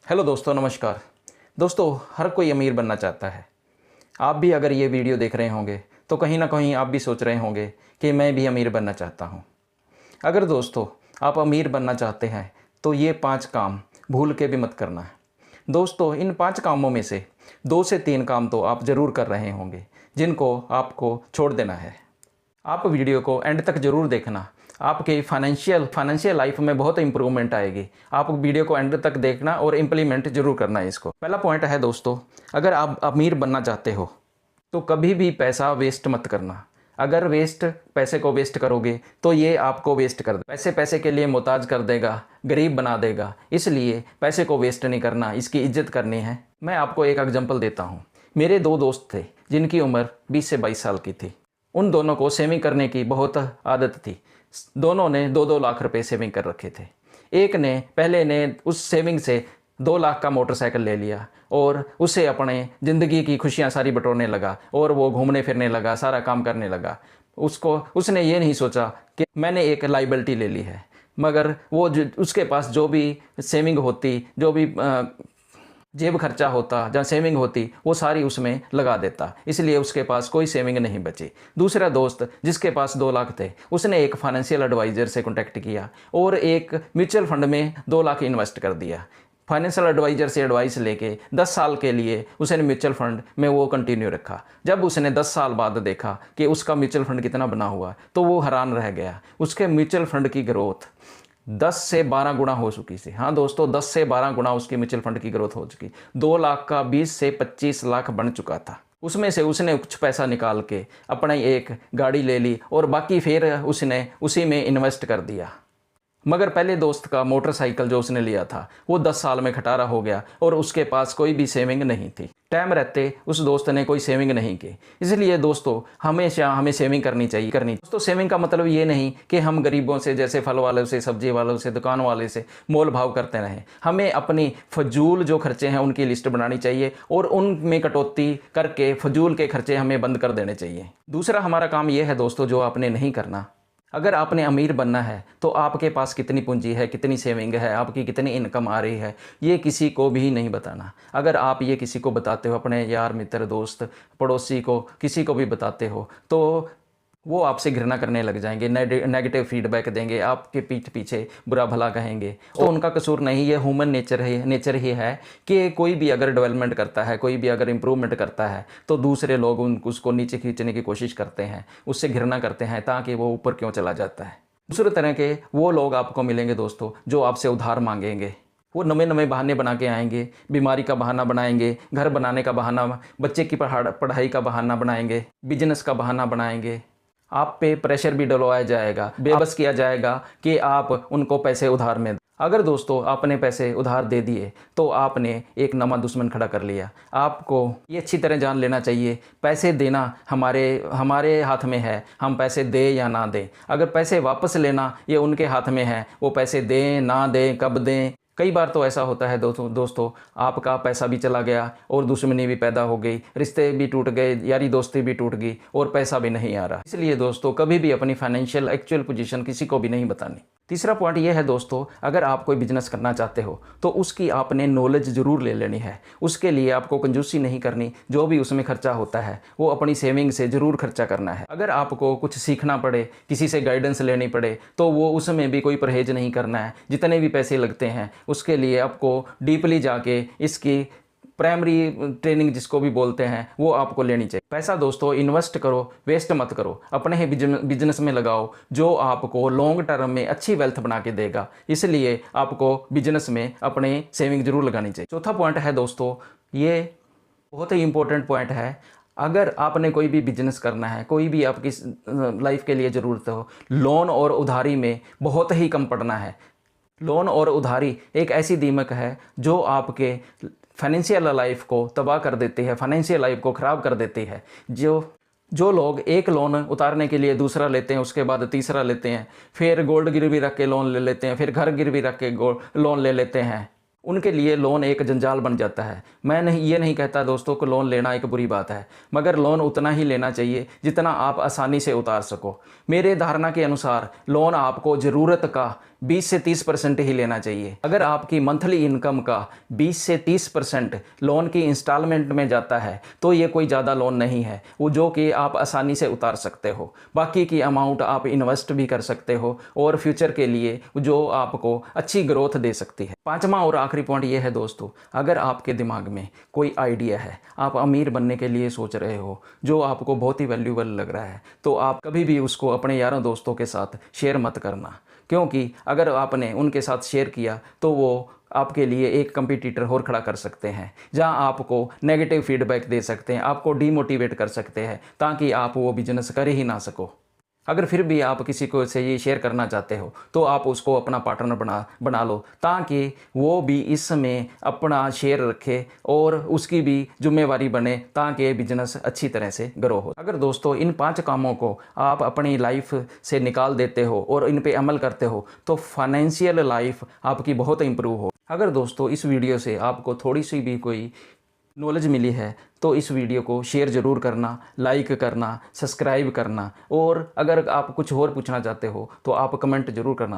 Hello दोस्तों, नमस्कार। दोस्तों, हर कोई अमीर बनना चाहता है। आप भी अगर ये वीडियो देख रहे होंगे तो कहीं ना कहीं आप भी सोच रहे होंगे कि मैं भी अमीर बनना चाहता हूँ। अगर दोस्तों आप अमीर बनना चाहते हैं तो ये 5 काम भूल के भी मत करना है। दोस्तों, इन 5 कामों में से 2 से 3 काम तो आप ज़रूर कर रहे होंगे जिनको आपको छोड़ देना है। आप वीडियो को एंड तक ज़रूर देखना, आपके फाइनेंशियल लाइफ में बहुत इंप्रूवमेंट आएगी। आप वीडियो को एंड तक देखना और इम्प्लीमेंट जरूर करना है इसको। पहला पॉइंट है दोस्तों, अगर आप अमीर बनना चाहते हो तो कभी भी पैसा वेस्ट मत करना। अगर पैसे को वेस्ट करोगे तो ये आपको वेस्ट कर दे, पैसे के लिए मोहताज कर देगा, गरीब बना देगा। इसलिए पैसे को वेस्ट नहीं करना, इसकी इज्जत करनी है। मैं आपको एक एग्जाम्पल देता हूँ। मेरे 2 दोस्त थे जिनकी उम्र 20 से 22 साल की थी। उन दोनों को सेविंग करने की बहुत आदत थी। दोनों ने 2-2 लाख रुपए सेविंग कर रखे थे। एक ने पहले ने उस सेविंग से 2 लाख का मोटरसाइकिल ले लिया और उसे अपने ज़िंदगी की खुशियां सारी बटोरने लगा और वो घूमने फिरने लगा, सारा काम करने लगा। उसने ये नहीं सोचा कि मैंने एक लाइबिलिटी ले ली है, मगर वो उसके पास जो भी सेविंग होती, जो भी जेब खर्चा होता, जहाँ सेविंग होती, वो सारी उसमें लगा देता। इसलिए उसके पास कोई सेविंग नहीं बची। दूसरा दोस्त जिसके पास 2 लाख थे, उसने एक फाइनेंशियल एडवाइज़र से कॉन्टैक्ट किया और एक म्यूचुअल फंड में 2 लाख इन्वेस्ट कर दिया। फाइनेंशियल एडवाइज़र से एडवाइस लेके 10 साल के लिए उसने म्यूचुअल फंड में वो कंटिन्यू रखा। जब उसने 10 साल बाद देखा कि उसका म्यूचुअल फंड कितना बना हुआ, तो वो हैरान रह गया। उसके म्यूचुअल फंड की ग्रोथ 10 से 12 गुना हो चुकी थी। हाँ दोस्तों, 10 से 12 गुना उसकी म्यूचुअल फंड की ग्रोथ हो चुकी। 2 लाख का 20 से 25 लाख बन चुका था। उसमें से उसने कुछ पैसा निकाल के अपनी एक गाड़ी ले ली और बाकी फिर उसने उसी में इन्वेस्ट कर दिया। मगर पहले दोस्त का मोटरसाइकिल जो उसने लिया था वो 10 साल में खटारा हो गया और उसके पास कोई भी सेविंग नहीं थी। टाइम रहते उस दोस्त ने कोई सेविंग नहीं की। इसलिए दोस्तों हमेशा हमें सेविंग करनी चाहिए। दोस्तों, सेविंग का मतलब ये नहीं कि हम गरीबों से, जैसे फल वालों से, सब्जी वालों से, दुकान वाले से मोल भाव करते रहें। हमें अपनी फजूल जो खर्चे हैं उनकी लिस्ट बनानी चाहिए और उनमें कटौती करके फजूल के खर्चे हमें बंद कर देने चाहिए। दूसरा हमारा काम यह है दोस्तों, जो आपने नहीं करना। अगर आपने अमीर बनना है तो आपके पास कितनी पूंजी है, कितनी सेविंग है, आपकी कितनी इनकम आ रही है, ये किसी को भी नहीं बताना। अगर आप ये किसी को बताते हो, अपने यार मित्र दोस्त पड़ोसी को, किसी को भी बताते हो, तो वो आपसे घृणा करने लग जाएंगे, नेगेटिव फीडबैक देंगे, आपके पीठ पीछे बुरा भला कहेंगे। तो उनका कसूर नहीं, ये ह्यूमन नेचर ही है कि कोई भी अगर डेवलपमेंट करता है, कोई भी अगर इम्प्रूवमेंट करता है तो दूसरे लोग उसको नीचे खींचने की कोशिश करते हैं, उससे घृणा करते हैं ताकि वो ऊपर क्यों चला जाता है। दूसरे तरह के वो लोग आपको मिलेंगे दोस्तों जो आपसे उधार मांगेंगे। वो नए बहाने बना के आएंगे, बीमारी का बहाना बनाएंगे, घर बनाने का बहाना, बच्चे की पढ़ाई का बहाना बनाएंगे, बिजनेस का बहाना बनाएंगे। आप पे प्रेशर भी डलवाया जाएगा, बेबस किया जाएगा कि आप उनको पैसे उधार में। अगर दोस्तों आपने पैसे उधार दे दिए तो आपने एक नवा दुश्मन खड़ा कर लिया। आपको ये अच्छी तरह जान लेना चाहिए, पैसे देना हमारे हाथ में है, हम पैसे दें या ना दें। अगर पैसे वापस लेना ये उनके हाथ में है, वो पैसे दें ना दें, कब दें। कई बार तो ऐसा होता है दोस्तों आपका पैसा भी चला गया और दुश्मनी भी पैदा हो गई, रिश्ते भी टूट गए, यारी दोस्ती भी टूट गई और पैसा भी नहीं आ रहा। इसलिए दोस्तों कभी भी अपनी फाइनेंशियल एक्चुअल पोजीशन किसी को भी नहीं बतानी। तीसरा पॉइंट यह है दोस्तों, अगर आप कोई बिजनेस करना चाहते हो तो उसकी आपने नॉलेज ज़रूर ले लेनी है। उसके लिए आपको कंजूसी नहीं करनी, जो भी उसमें खर्चा होता है वो अपनी सेविंग से ज़रूर खर्चा करना है। अगर आपको कुछ सीखना पड़े, किसी से गाइडेंस लेनी पड़े, तो वो उसमें भी कोई परहेज नहीं करना है। जितने भी पैसे लगते हैं उसके लिए आपको डीपली जाके इसकी प्राइमरी ट्रेनिंग जिसको भी बोलते हैं वो आपको लेनी चाहिए। पैसा दोस्तों इन्वेस्ट करो, वेस्ट मत करो, अपने ही बिजनेस में लगाओ जो आपको लॉन्ग टर्म में अच्छी वेल्थ बना के देगा। इसलिए आपको बिजनेस में अपने सेविंग जरूर लगानी चाहिए। चौथा पॉइंट है दोस्तों, ये बहुत ही इंपॉर्टेंट पॉइंट है। अगर आपने कोई भी बिजनेस करना है, कोई भी आपकी लाइफ के लिए ज़रूरत हो, लोन और उधारी में बहुत ही कम पड़ना है। लोन और उधारी एक ऐसी दीमक है जो आपके फाइनेंशियल लाइफ को तबाह कर देती है, फाइनेंशियल लाइफ को ख़राब कर देती है। जो लोग एक लोन उतारने के लिए दूसरा लेते हैं, उसके बाद तीसरा लेते हैं, फिर गोल्ड गिरवी रख के लोन ले लेते हैं, फिर घर गिरवी रख के लोन ले लेते हैं, उनके लिए लोन एक जंजाल बन जाता है। मैं ये नहीं कहता दोस्तों कि लोन लेना एक बुरी बात है, मगर लोन उतना ही लेना चाहिए जितना आप आसानी से उतार सको। मेरे धारणा के अनुसार लोन आपको ज़रूरत का 20 से 30% ही लेना चाहिए। अगर आपकी मंथली इनकम का 20 से 30% लोन की इंस्टॉलमेंट में जाता है तो ये कोई ज़्यादा लोन नहीं है, वो जो कि आप आसानी से उतार सकते हो। बाकी की अमाउंट आप इन्वेस्ट भी कर सकते हो और फ्यूचर के लिए जो आपको अच्छी ग्रोथ दे सकती है। पांचवा और आखिरी पॉइंट ये है दोस्तों, अगर आपके दिमाग में कोई आइडिया है, आप अमीर बनने के लिए सोच रहे हो, जो आपको बहुत ही वैल्यूबल लग रहा है, तो आप कभी भी उसको अपने यारों दोस्तों के साथ शेयर मत करना, क्योंकि अगर आपने उनके साथ शेयर किया तो वो आपके लिए एक कंपटीटर और खड़ा कर सकते हैं, जहां आपको नेगेटिव फीडबैक दे सकते हैं, आपको डीमोटिवेट कर सकते हैं, ताकि आप वो बिजनेस कर ही ना सको। अगर फिर भी आप किसी को से ये शेयर करना चाहते हो तो आप उसको अपना पार्टनर बना लो, ताकि वो भी इसमें अपना शेयर रखे और उसकी भी जिम्मेवारी बने, ताकि बिजनेस अच्छी तरह से ग्रो हो। अगर दोस्तों इन 5 कामों को आप अपनी लाइफ से निकाल देते हो और इन पे अमल करते हो तो फाइनेंशियल लाइफ आपकी बहुत इंप्रूव हो। अगर दोस्तों इस वीडियो से आपको थोड़ी सी भी कोई नॉलेज मिली है तो इस वीडियो को शेयर ज़रूर करना, लाइक करना, सब्सक्राइब करना, और अगर आप कुछ और पूछना चाहते हो तो आप कमेंट ज़रूर करना।